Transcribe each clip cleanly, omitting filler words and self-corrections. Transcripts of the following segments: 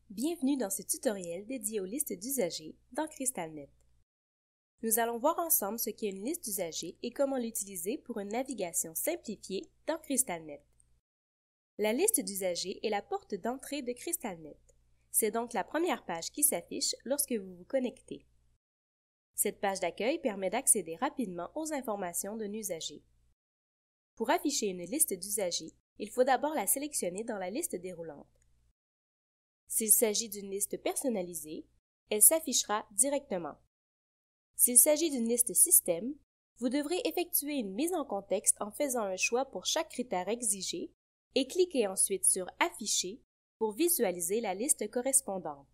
Bienvenue dans ce tutoriel dédié aux listes d'usagers dans CrystalNet. Nous allons voir ensemble ce qu'est une liste d'usagers et comment l'utiliser pour une navigation simplifiée dans CrystalNet. La liste d'usagers est la porte d'entrée de CrystalNet. C'est donc la première page qui s'affiche lorsque vous vous connectez. Cette page d'accueil permet d'accéder rapidement aux informations d'un usager. Pour afficher une liste d'usagers, il faut d'abord la sélectionner dans la liste déroulante. S'il s'agit d'une liste personnalisée, elle s'affichera directement. S'il s'agit d'une liste système, vous devrez effectuer une mise en contexte en faisant un choix pour chaque critère exigé et cliquez ensuite sur « Afficher » pour visualiser la liste correspondante.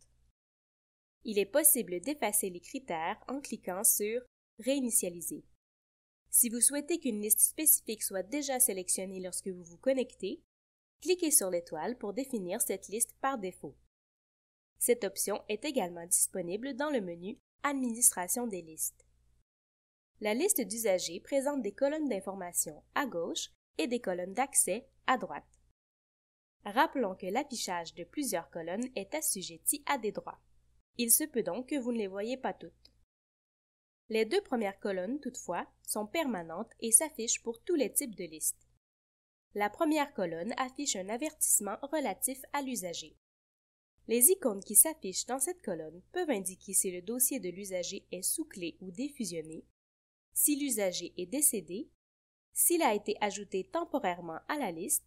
Il est possible d'effacer les critères en cliquant sur « Réinitialiser ». Si vous souhaitez qu'une liste spécifique soit déjà sélectionnée lorsque vous vous connectez, cliquez sur l'étoile pour définir cette liste par défaut. Cette option est également disponible dans le menu « Administration des listes ». La liste d'usagers présente des colonnes d'information à gauche et des colonnes d'accès à droite. Rappelons que l'affichage de plusieurs colonnes est assujetti à des droits. Il se peut donc que vous ne les voyez pas toutes. Les deux premières colonnes, toutefois, sont permanentes et s'affichent pour tous les types de listes. La première colonne affiche un avertissement relatif à l'usager. Les icônes qui s'affichent dans cette colonne peuvent indiquer si le dossier de l'usager est sous clé ou défusionné, si l'usager est décédé, s'il a été ajouté temporairement à la liste,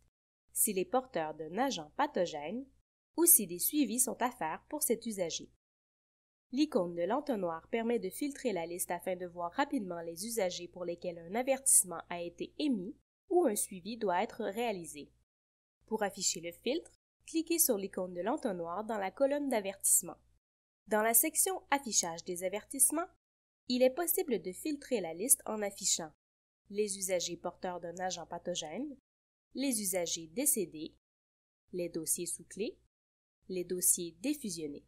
s'il est porteur d'un agent pathogène ou si des suivis sont à faire pour cet usager. L'icône de l'entonnoir permet de filtrer la liste afin de voir rapidement les usagers pour lesquels un avertissement a été émis ou un suivi doit être réalisé. Pour afficher le filtre, cliquez sur l'icône de l'entonnoir dans la colonne d'avertissement. Dans la section « Affichage des avertissements », il est possible de filtrer la liste en affichant les usagers porteurs d'un agent pathogène, les usagers décédés, les dossiers sous clé, les dossiers défusionnés.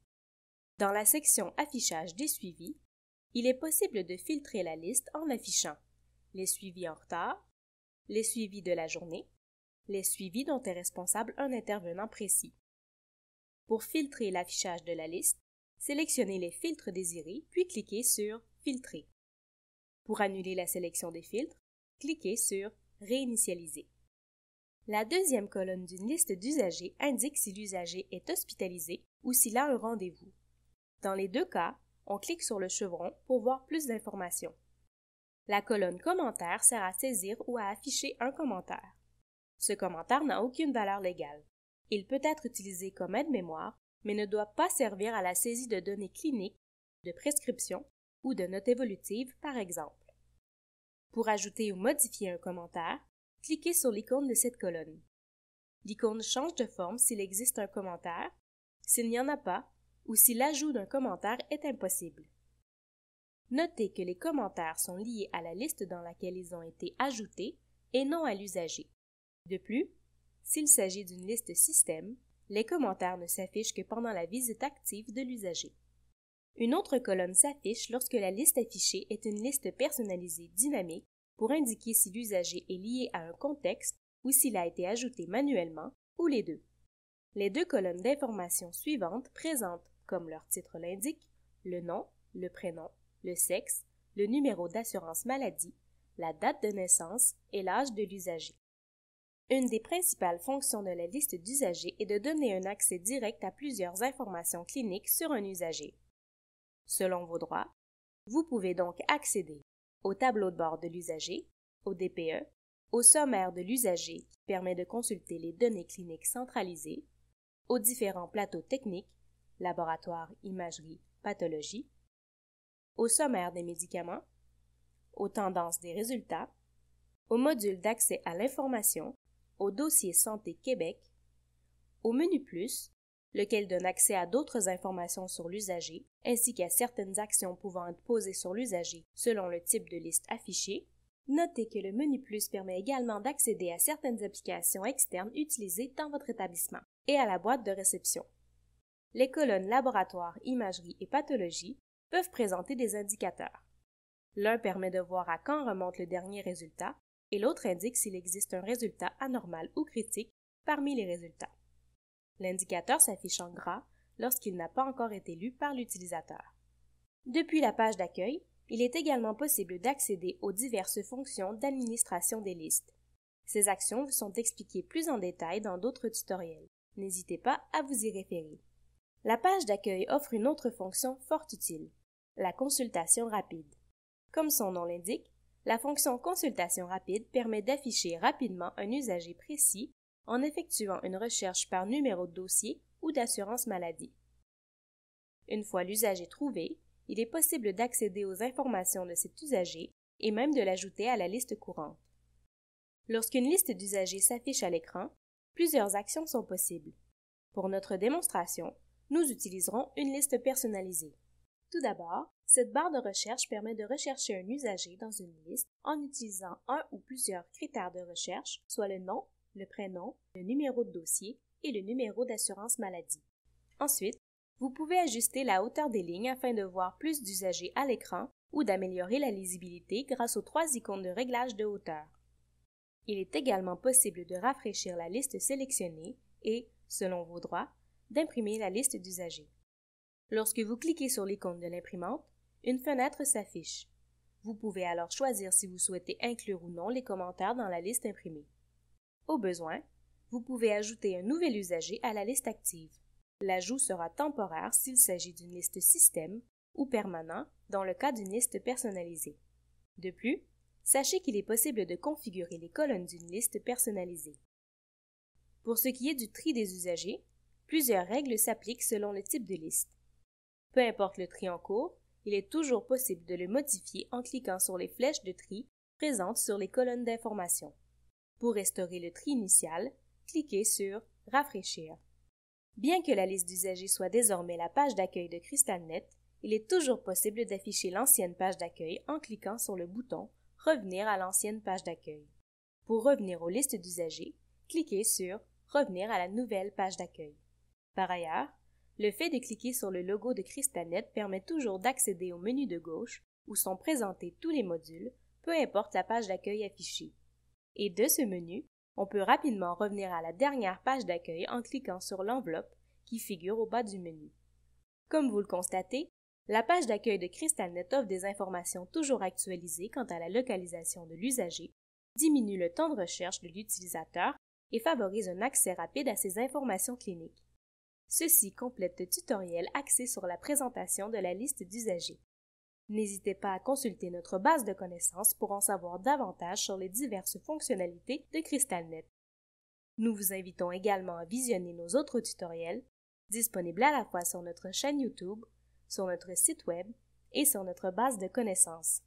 Dans la section « Affichage des suivis », il est possible de filtrer la liste en affichant les suivis en retard, les suivis de la journée, les suivis dont est responsable un intervenant précis. Pour filtrer l'affichage de la liste, sélectionnez les filtres désirés puis cliquez sur « Filtrer ». Pour annuler la sélection des filtres, cliquez sur « Réinitialiser ». La deuxième colonne d'une liste d'usagers indique si l'usager est hospitalisé ou s'il a un rendez-vous. Dans les deux cas, on clique sur le chevron pour voir plus d'informations. La colonne « Commentaires » sert à saisir ou à afficher un commentaire. Ce commentaire n'a aucune valeur légale. Il peut être utilisé comme aide-mémoire, mais ne doit pas servir à la saisie de données cliniques, de prescriptions ou de notes évolutives, par exemple. Pour ajouter ou modifier un commentaire, cliquez sur l'icône de cette colonne. L'icône change de forme s'il existe un commentaire, s'il n'y en a pas, ou si l'ajout d'un commentaire est impossible. Notez que les commentaires sont liés à la liste dans laquelle ils ont été ajoutés et non à l'usager. De plus, s'il s'agit d'une liste système, les commentaires ne s'affichent que pendant la visite active de l'usager. Une autre colonne s'affiche lorsque la liste affichée est une liste personnalisée dynamique pour indiquer si l'usager est lié à un contexte ou s'il a été ajouté manuellement ou les deux. Les deux colonnes d'informations suivantes présentent, comme leur titre l'indique, le nom, le prénom, le sexe, le numéro d'assurance maladie, la date de naissance et l'âge de l'usager. Une des principales fonctions de la liste d'usagers est de donner un accès direct à plusieurs informations cliniques sur un usager. Selon vos droits, vous pouvez donc accéder au tableau de bord de l'usager, au DPE, au sommaire de l'usager qui permet de consulter les données cliniques centralisées, aux différents plateaux techniques, laboratoire, imagerie, pathologie, au sommaire des médicaments, aux tendances des résultats, au module d'accès à l'information, au dossier Santé Québec, au menu Plus, lequel donne accès à d'autres informations sur l'usager, ainsi qu'à certaines actions pouvant être posées sur l'usager selon le type de liste affichée. Notez que le menu Plus permet également d'accéder à certaines applications externes utilisées dans votre établissement et à la boîte de réception. Les colonnes Laboratoire, Imagerie et Pathologie peuvent présenter des indicateurs. L'un permet de voir à quand remonte le dernier résultat et l'autre indique s'il existe un résultat anormal ou critique parmi les résultats. L'indicateur s'affiche en gras lorsqu'il n'a pas encore été lu par l'utilisateur. Depuis la page d'accueil, il est également possible d'accéder aux diverses fonctions d'administration des listes. Ces actions vous sont expliquées plus en détail dans d'autres tutoriels. N'hésitez pas à vous y référer. La page d'accueil offre une autre fonction fort utile, la consultation rapide. Comme son nom l'indique, la fonction consultation rapide permet d'afficher rapidement un usager précis en effectuant une recherche par numéro de dossier ou d'assurance maladie. Une fois l'usager trouvé, il est possible d'accéder aux informations de cet usager et même de l'ajouter à la liste courante. Lorsqu'une liste d'usagers s'affiche à l'écran, plusieurs actions sont possibles. Pour notre démonstration, nous utiliserons une liste personnalisée. Tout d'abord, cette barre de recherche permet de rechercher un usager dans une liste en utilisant un ou plusieurs critères de recherche, soit le nom, le prénom, le numéro de dossier et le numéro d'assurance maladie. Ensuite, vous pouvez ajuster la hauteur des lignes afin de voir plus d'usagers à l'écran ou d'améliorer la lisibilité grâce aux 3 icônes de réglage de hauteur. Il est également possible de rafraîchir la liste sélectionnée et, selon vos droits, d'imprimer la liste d'usagers. Lorsque vous cliquez sur l'icône de l'imprimante, une fenêtre s'affiche. Vous pouvez alors choisir si vous souhaitez inclure ou non les commentaires dans la liste imprimée. Au besoin, vous pouvez ajouter un nouvel usager à la liste active. L'ajout sera temporaire s'il s'agit d'une liste système ou permanent dans le cas d'une liste personnalisée. De plus, sachez qu'il est possible de configurer les colonnes d'une liste personnalisée. Pour ce qui est du tri des usagers, plusieurs règles s'appliquent selon le type de liste. Peu importe le tri en cours, il est toujours possible de le modifier en cliquant sur les flèches de tri présentes sur les colonnes d'information. Pour restaurer le tri initial, cliquez sur « Rafraîchir ». Bien que la liste d'usagers soit désormais la page d'accueil de CrystalNet, il est toujours possible d'afficher l'ancienne page d'accueil en cliquant sur le bouton « Revenir à l'ancienne page d'accueil ». Pour revenir aux listes d'usagers, cliquez sur « Revenir à la nouvelle page d'accueil ». Par ailleurs, le fait de cliquer sur le logo de CrystalNet permet toujours d'accéder au menu de gauche où sont présentés tous les modules, peu importe la page d'accueil affichée. Et de ce menu, on peut rapidement revenir à la dernière page d'accueil en cliquant sur l'enveloppe qui figure au bas du menu. Comme vous le constatez, la page d'accueil de CrystalNet offre des informations toujours actualisées quant à la localisation de l'usager, diminue le temps de recherche de l'utilisateur et favorise un accès rapide à ces informations cliniques. Ceci complète le tutoriel axé sur la présentation de la liste d'usagers. N'hésitez pas à consulter notre base de connaissances pour en savoir davantage sur les diverses fonctionnalités de CrystalNet. Nous vous invitons également à visionner nos autres tutoriels, disponibles à la fois sur notre chaîne YouTube, sur notre site web et sur notre base de connaissances.